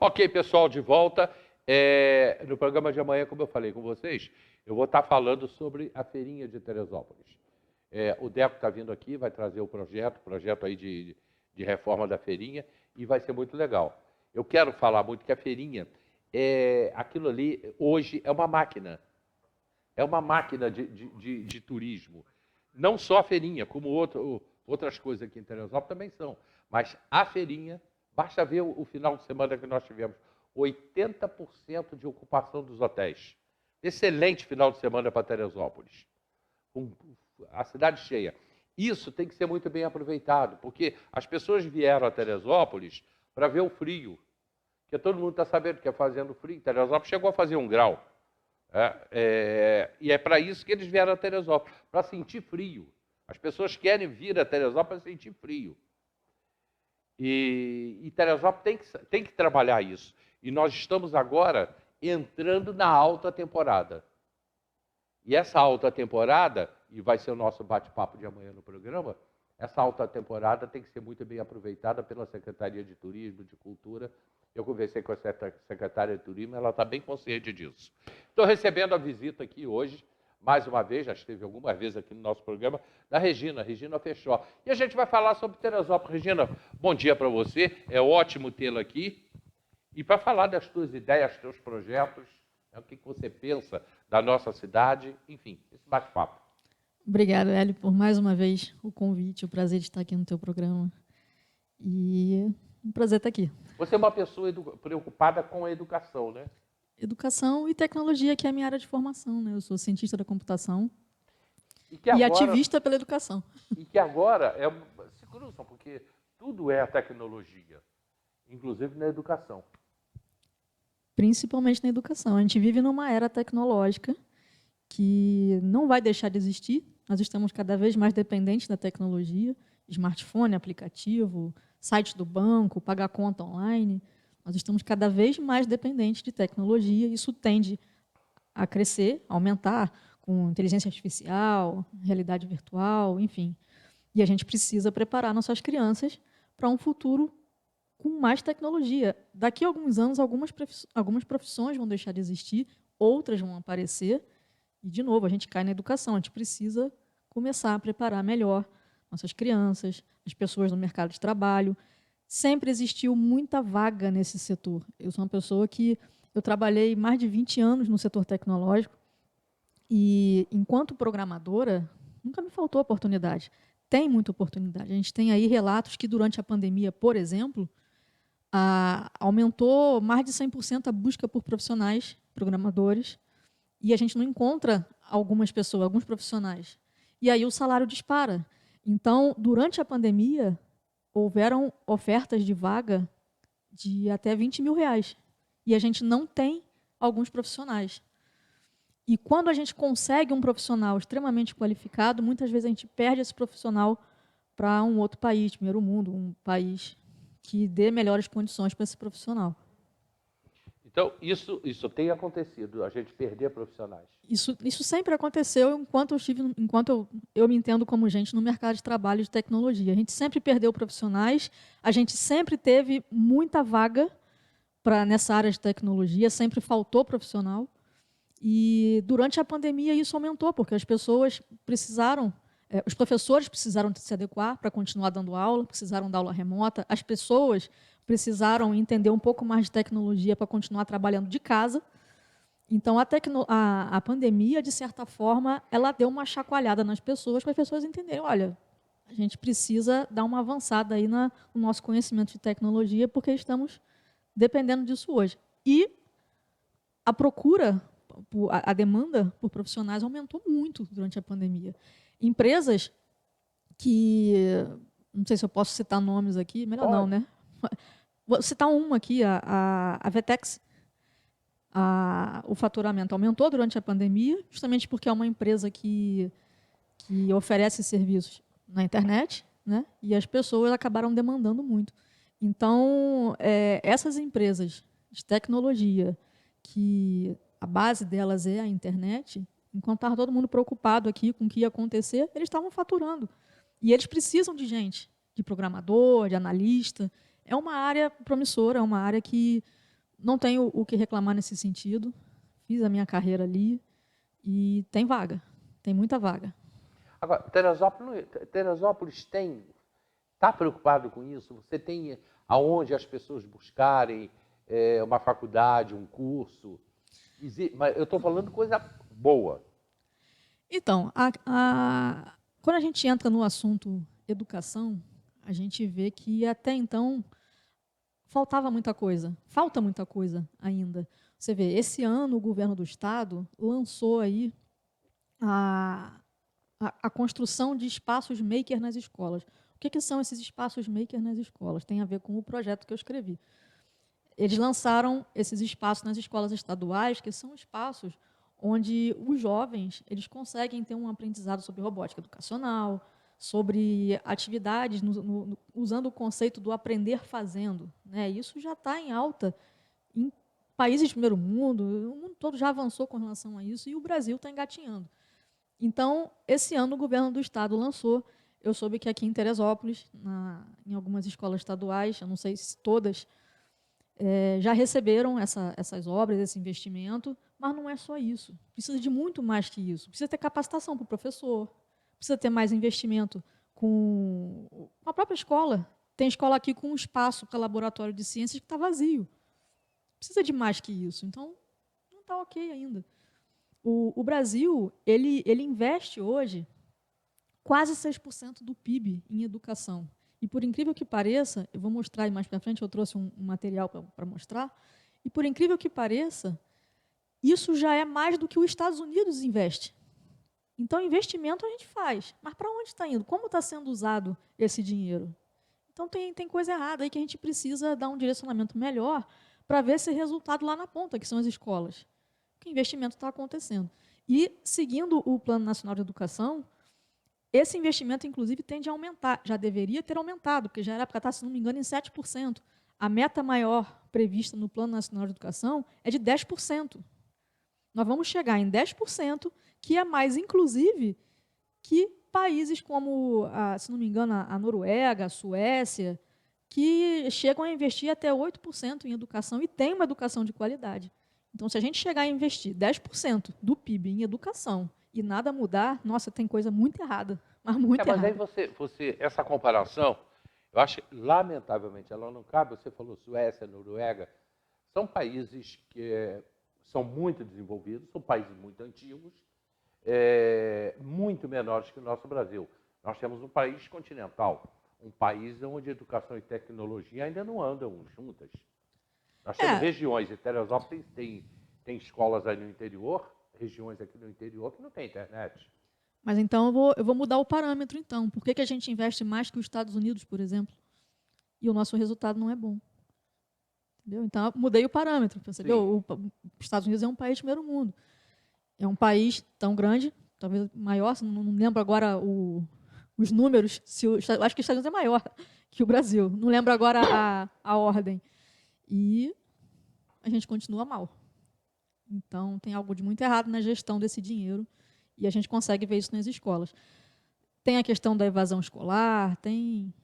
Ok, pessoal, de volta. No programa de amanhã, como eu falei com vocês, eu vou estar falando sobre a feirinha de Teresópolis. O Deco está vindo aqui, vai trazer o projeto aí de reforma da feirinha, e vai ser muito legal. Eu quero falar muito que a feirinha, aquilo ali, hoje, é uma máquina. É uma máquina de turismo. Não só a feirinha, como outras coisas aqui em Teresópolis também são. Mas a feirinha, basta ver o final de semana que nós tivemos, 80% de ocupação dos hotéis. Excelente final de semana para Teresópolis. A cidade cheia. Isso tem que ser muito bem aproveitado, porque as pessoas vieram a Teresópolis para ver o frio. Porque todo mundo está sabendo que é fazendo frio. Teresópolis chegou a fazer 1 grau. E é para isso que eles vieram a Teresópolis, para sentir frio. As pessoas querem vir a Teresópolis para sentir frio. E Teresópolis tem que trabalhar isso. E nós estamos agora entrando na alta temporada. E essa alta temporada, e vai ser o nosso bate-papo de amanhã no programa, essa alta temporada tem que ser muito bem aproveitada pela Secretaria de Turismo, de Cultura. Eu conversei com a secretária de Turismo, ela está bem consciente disso. Estou recebendo a visita aqui hoje, mais uma vez, já esteve algumas vezes aqui no nosso programa, da Regina Fechó. E a gente vai falar sobre Teresópolis. Regina, bom dia para você, é ótimo tê-la aqui. E para falar das tuas ideias, teus projetos, o que você pensa da nossa cidade, enfim, esse bate-papo. Obrigada, Hélio, por mais uma vez o convite, o prazer de estar aqui no teu programa. E um prazer estar aqui. Você é uma pessoa preocupada com a educação, né? Educação e tecnologia, que é a minha área de formação, né? Eu sou cientista da computação e ativista pela educação. E que agora se cruzam, porque tudo é a tecnologia, inclusive na educação. Principalmente na educação. A gente vive numa era tecnológica que não vai deixar de existir. Nós estamos cada vez mais dependentes da tecnologia, smartphone, aplicativo, site do banco, pagar conta online. Nós estamos cada vez mais dependentes de tecnologia. Isso tende a crescer, a aumentar com inteligência artificial, realidade virtual, enfim. E a gente precisa preparar nossas crianças para um futuro com mais tecnologia. Daqui a alguns anos, algumas profissões vão deixar de existir, outras vão aparecer. E, de novo, a gente cai na educação. A gente precisa começar a preparar melhor nossas crianças, as pessoas no mercado de trabalho. Sempre existiu muita vaga nesse setor. Eu sou uma pessoa que eu trabalhei mais de 20 anos no setor tecnológico e, enquanto programadora, nunca me faltou oportunidade. Tem muita oportunidade. A gente tem aí relatos que, durante a pandemia, por exemplo, aumentou mais de 100% a busca por profissionais, programadores, e a gente não encontra algumas pessoas, alguns profissionais. E aí o salário dispara. Então, durante a pandemia, houveram ofertas de vaga de até R$20.000. E a gente não tem alguns profissionais. E quando a gente consegue um profissional extremamente qualificado, muitas vezes a gente perde esse profissional para um outro país, primeiro mundo, um país que dê melhores condições para esse profissional. Então, isso tem acontecido, a gente perder profissionais. Isso sempre aconteceu enquanto eu me entendo como gente no mercado de trabalho de tecnologia. A gente sempre perdeu profissionais, a gente sempre teve muita vaga nessa área de tecnologia, sempre faltou profissional. E durante a pandemia isso aumentou, porque as pessoas precisaram, os professores precisaram se adequar para continuar dando aula, precisaram dar aula remota, as pessoas precisaram entender um pouco mais de tecnologia para continuar trabalhando de casa. Então, a pandemia, de certa forma, ela deu uma chacoalhada nas pessoas, para as pessoas entenderem, olha, a gente precisa dar uma avançada aí no nosso conhecimento de tecnologia, porque estamos dependendo disso hoje. E a procura, a demanda por profissionais aumentou muito durante a pandemia. Empresas que, não sei se eu posso citar nomes aqui, melhor não, né? Vou citar uma aqui, a Vetex. O faturamento aumentou durante a pandemia, justamente porque é uma empresa que oferece serviços na internet, né? E as pessoas acabaram demandando muito. Então, essas empresas de tecnologia, que a base delas é a internet, enquanto estava todo mundo preocupado aqui com o que ia acontecer, eles estavam faturando. E eles precisam de gente, de programador, de analista. É uma área promissora, é uma área que não tenho o que reclamar nesse sentido. Fiz a minha carreira ali e tem vaga, tem muita vaga. Agora, Teresópolis está preocupado com isso? Você tem aonde as pessoas buscarem uma faculdade, um curso? Mas eu estou falando coisa boa. Então, quando a gente entra no assunto educação, a gente vê que até então falta muita coisa ainda. Você vê, esse ano o governo do estado lançou aí a construção de espaços maker nas escolas. O que são esses espaços maker nas escolas? Tem a ver com o projeto que eu escrevi. Eles lançaram esses espaços nas escolas estaduais, que são espaços onde os jovens eles conseguem ter um aprendizado sobre robótica educacional, sobre atividades, usando o conceito do aprender fazendo. Né? Isso já está em alta em países de primeiro mundo, o mundo todo já avançou com relação a isso, e o Brasil está engatinhando. Então, esse ano, o governo do estado lançou, eu soube que aqui em Teresópolis, em algumas escolas estaduais, eu não sei se todas, já receberam essas obras, esse investimento, mas não é só isso. Precisa de muito mais que isso. Precisa ter capacitação para o professor, precisa ter mais investimento com a própria escola. Tem escola aqui com um espaço para laboratório de ciências que está vazio. Precisa de mais que isso. Então, não está ok ainda. O Brasil, ele investe hoje quase 6% do PIB em educação. E, por incrível que pareça, eu vou mostrar aí mais para frente, eu trouxe um material para mostrar, e, por incrível que pareça, isso já é mais do que os Estados Unidos investe. Então, investimento a gente faz, mas para onde está indo? Como está sendo usado esse dinheiro? Então, tem coisa errada aí que a gente precisa dar um direcionamento melhor para ver esse resultado lá na ponta, que são as escolas. Que investimento está acontecendo. E, seguindo o Plano Nacional de Educação, esse investimento, inclusive, tende a aumentar. Já deveria ter aumentado, porque já era para estar, se não me engano, em 7%. A meta maior prevista no Plano Nacional de Educação é de 10%. Nós vamos chegar em 10%, que é mais, inclusive, que países como, se não me engano, a Noruega, a Suécia, que chegam a investir até 8% em educação e tem uma educação de qualidade. Então, se a gente chegar a investir 10% do PIB em educação e nada mudar, nossa, tem coisa muito errada, mas muito errada. Mas aí essa comparação, eu acho, lamentavelmente, ela não cabe. Você falou Suécia, Noruega, são países que são muito desenvolvidos, são países muito antigos, muito menores que o nosso Brasil. Nós temos um país continental, um país onde educação e tecnologia ainda não andam juntas. Nós temos regiões, em Teresópolis tem escolas aí no interior, regiões aqui no interior que não tem internet. Mas então eu vou mudar o parâmetro, então. Por que a gente investe mais que os Estados Unidos, por exemplo? E o nosso resultado não é bom. Entendeu? Então, eu mudei o parâmetro. Você vê, os Estados Unidos é um país de primeiro mundo. É um país tão grande, talvez maior, não lembro agora os números, acho que os Estados Unidos é maior que o Brasil. Não lembro agora a ordem. E a gente continua mal. Então, tem algo de muito errado na gestão desse dinheiro e a gente consegue ver isso nas escolas. Tem a questão da evasão escolar, tem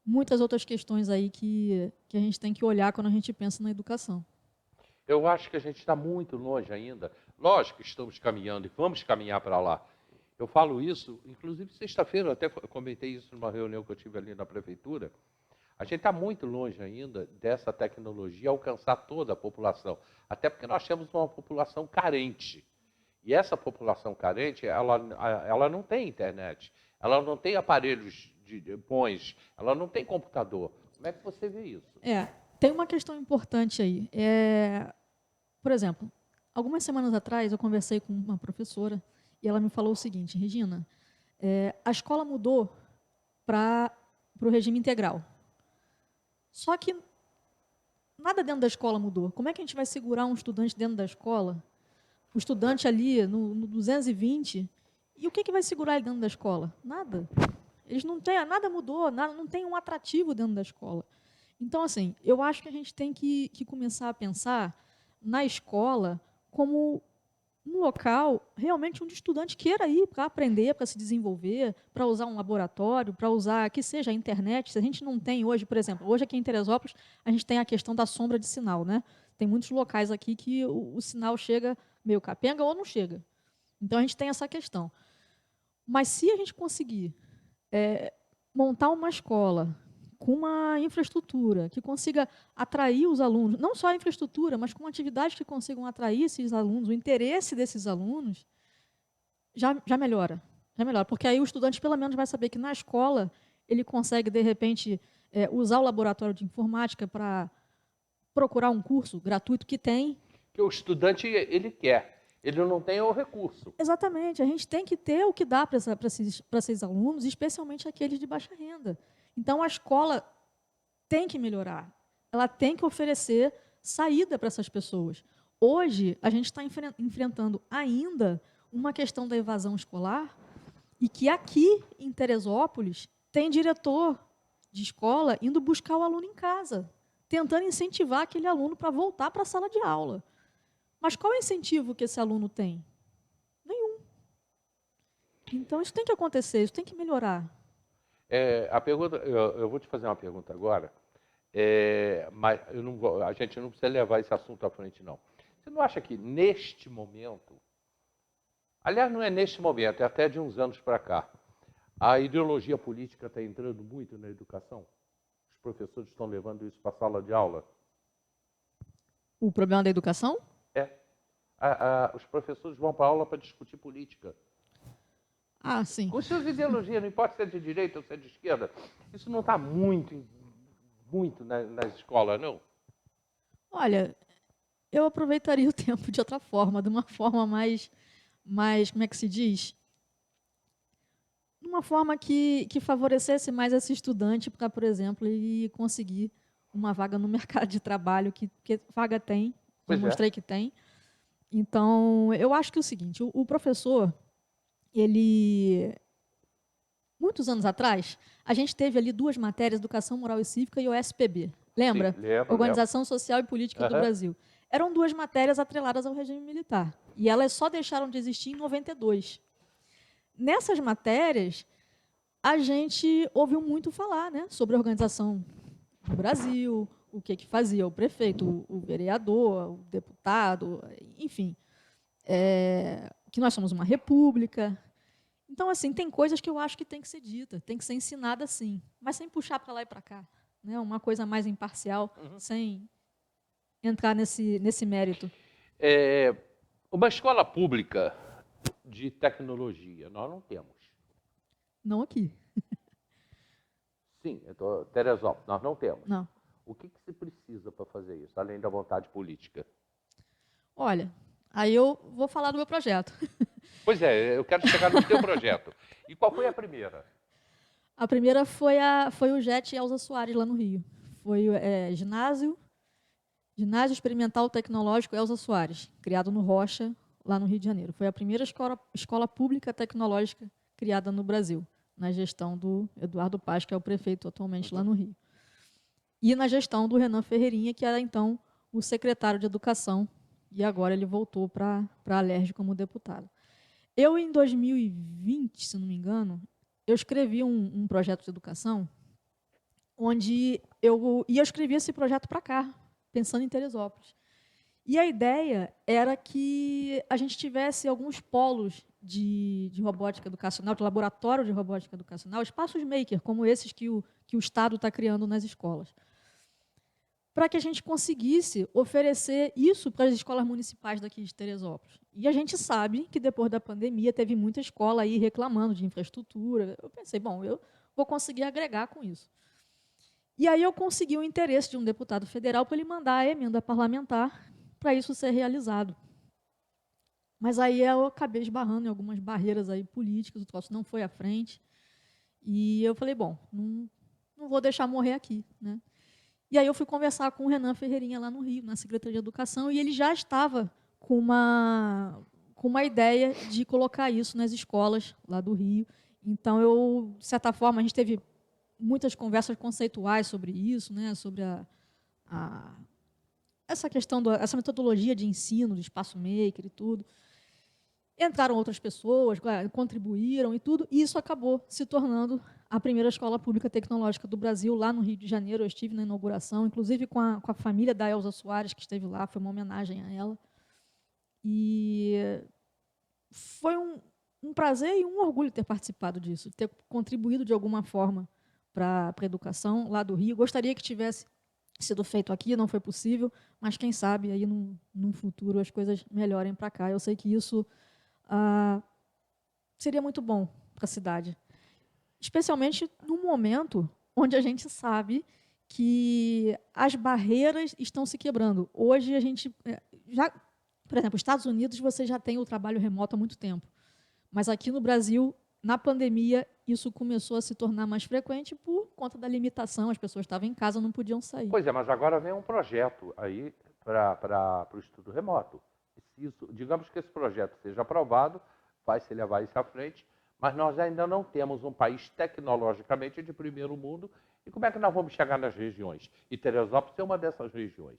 muitas outras questões aí que a gente tem que olhar quando a gente pensa na educação. Eu acho que a gente está muito longe ainda. Lógico que estamos caminhando e vamos caminhar para lá. Eu falo isso, inclusive sexta-feira, eu até comentei isso numa reunião que eu tive ali na prefeitura. A gente está muito longe ainda dessa tecnologia alcançar toda a população, até porque nós temos uma população carente. E essa população carente, ela não tem internet, ela não tem aparelhos bons, ela não tem computador. Como é que você vê isso? Tem uma questão importante aí. Por exemplo, algumas semanas atrás eu conversei com uma professora e ela me falou o seguinte: Regina, a escola mudou para o regime integral. Só que nada dentro da escola mudou. Como é que a gente vai segurar um estudante dentro da escola? O estudante ali no 220, e o que vai segurar ele dentro da escola? Nada. Eles não têm, nada mudou, não tem um atrativo dentro da escola. Então, assim, eu acho que a gente tem que começar a pensar na escola como um local realmente onde o estudante queira ir para aprender, para se desenvolver, para usar um laboratório, para usar, que seja a internet. Se a gente não tem hoje, por exemplo, hoje aqui em Teresópolis, a gente tem a questão da sombra de sinal, né? Tem muitos locais aqui que o sinal chega meio capenga ou não chega. Então, a gente tem essa questão. Mas se a gente conseguir montar uma escola com uma infraestrutura que consiga atrair os alunos, não só a infraestrutura, mas com atividades que consigam atrair esses alunos, o interesse desses alunos, já melhora. Já melhora, porque aí o estudante, pelo menos, vai saber que na escola ele consegue, de repente, usar o laboratório de informática para procurar um curso gratuito que tem. Que o estudante, ele quer. Ele não tem o recurso. Exatamente. A gente tem que ter o que dá para esses alunos, especialmente aqueles de baixa renda. Então, a escola tem que melhorar. Ela tem que oferecer saída para essas pessoas. Hoje, a gente está enfrentando ainda uma questão da evasão escolar e que aqui, em Teresópolis, tem diretor de escola indo buscar o aluno em casa, tentando incentivar aquele aluno para voltar para a sala de aula. Mas qual é o incentivo que esse aluno tem? Nenhum. Então, isso tem que acontecer, isso tem que melhorar. A pergunta, eu vou te fazer uma pergunta agora, mas a gente não precisa levar esse assunto à frente, não. Você não acha que, neste momento, aliás, não é neste momento, é até de uns anos para cá, a ideologia política está entrando muito na educação? Os professores estão levando isso para a sala de aula? O problema da educação? Os professores vão para a aula para discutir política. Ah, sim. Com suas ideologias, não importa se é de direita ou se é de esquerda, isso não está muito nas escolas, não? Olha, eu aproveitaria o tempo de outra forma, de uma forma mais como é que se diz? De uma forma que favorecesse mais esse estudante para, por exemplo, ele conseguir uma vaga no mercado de trabalho, que vaga tem, eu mostrei que tem. Então, eu acho que é o seguinte, o professor, muitos anos atrás, a gente teve ali 2 matérias, Educação Moral e Cívica e OSPB. Lembra? Sim, lembro. Organização Social e Política do Brasil. Eram 2 matérias atreladas ao regime militar. E elas só deixaram de existir em 92. Nessas matérias, a gente ouviu muito falar, né, sobre a organização do Brasil, o que fazia o prefeito, o vereador, o deputado, enfim. Que nós somos uma república. Então, assim, tem coisas que eu acho que tem que ser dita, tem que ser ensinada sim, mas sem puxar para lá e para cá. Né? Uma coisa mais imparcial, sem entrar nesse mérito. Uma escola pública de tecnologia, nós não temos. Não aqui. Sim, Teresópolis, nós não temos. Não. O que se precisa para fazer isso, além da vontade política? Olha, aí eu vou falar do meu projeto. Pois é, eu quero chegar no teu projeto. E qual foi a primeira? A primeira foi o JET Elza Soares, lá no Rio. Foi ginásio Experimental Tecnológico Elza Soares, criado no Rocha, lá no Rio de Janeiro. Foi a primeira escola pública tecnológica criada no Brasil, na gestão do Eduardo Paz, que é o prefeito atualmente lá no Rio. E na gestão do Renan Ferreirinha, que era então o secretário de Educação, e agora ele voltou para a Alerj como deputado. Eu, em 2020, se não me engano, eu escrevi um projeto de educação onde eu escrevi esse projeto para cá, pensando em Teresópolis. E a ideia era que a gente tivesse alguns polos de robótica educacional, de laboratório de robótica educacional, espaços maker, como esses que o Estado está criando nas escolas, para que a gente conseguisse oferecer isso para as escolas municipais daqui de Teresópolis. E a gente sabe que, depois da pandemia, teve muita escola aí reclamando de infraestrutura. Eu pensei, bom, eu vou conseguir agregar com isso. E aí eu consegui o interesse de um deputado federal para ele mandar a emenda parlamentar para isso ser realizado. Mas aí eu acabei esbarrando em algumas barreiras aí políticas, o troço não foi à frente. E eu falei, bom, não vou deixar morrer aqui, né? E aí eu fui conversar com o Renan Ferreirinha lá no Rio, na Secretaria de Educação, e ele já estava com uma ideia de colocar isso nas escolas lá do Rio. Então, de certa forma, a gente teve muitas conversas conceituais sobre isso, né, sobre essa questão, essa metodologia de ensino, do espaço maker e tudo. entraram outras pessoas, contribuíram e tudo, e isso acabou se tornando a primeira escola pública tecnológica do Brasil, lá no Rio de Janeiro. Eu estive na inauguração, inclusive com a família da Elza Soares, que esteve lá, foi uma homenagem a ela. E foi um prazer e um orgulho ter participado disso, ter contribuído de alguma forma para a educação lá do Rio. Gostaria que tivesse sido feito aqui, não foi possível, mas quem sabe aí num futuro as coisas melhorem para cá. Eu sei que isso seria muito bom para a cidade, especialmente no momento onde a gente sabe que as barreiras estão se quebrando. Hoje a gente já, por exemplo, nos Estados Unidos você já tem o trabalho remoto há muito tempo, mas aqui no Brasil, na pandemia, isso começou a se tornar mais frequente por conta da limitação. As pessoas estavam em casa, não podiam sair. Pois é, mas agora vem um projeto aí para o estudo remoto. Digamos que esse projeto seja aprovado, vai se levar isso à frente, mas nós ainda não temos um país tecnologicamente de primeiro mundo. E como é que nós vamos chegar nas regiões? E Teresópolis é uma dessas regiões.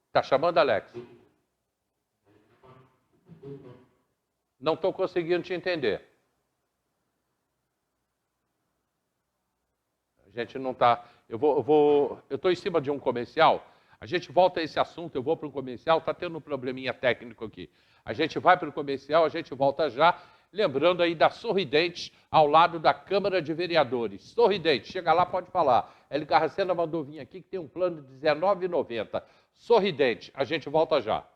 Está chamando, Alex? Não estou conseguindo te entender. A gente não está... Eu estou em cima de um comercial. A gente volta a esse assunto, eu vou para o comercial, está tendo um probleminha técnico aqui. A gente vai para o comercial, a gente volta já, lembrando aí da Sorridentes, ao lado da Câmara de Vereadores. Sorridentes, chega lá, pode falar. Eli Carracena mandou vir aqui que tem um plano de R$19,90. Sorridente, a gente volta já.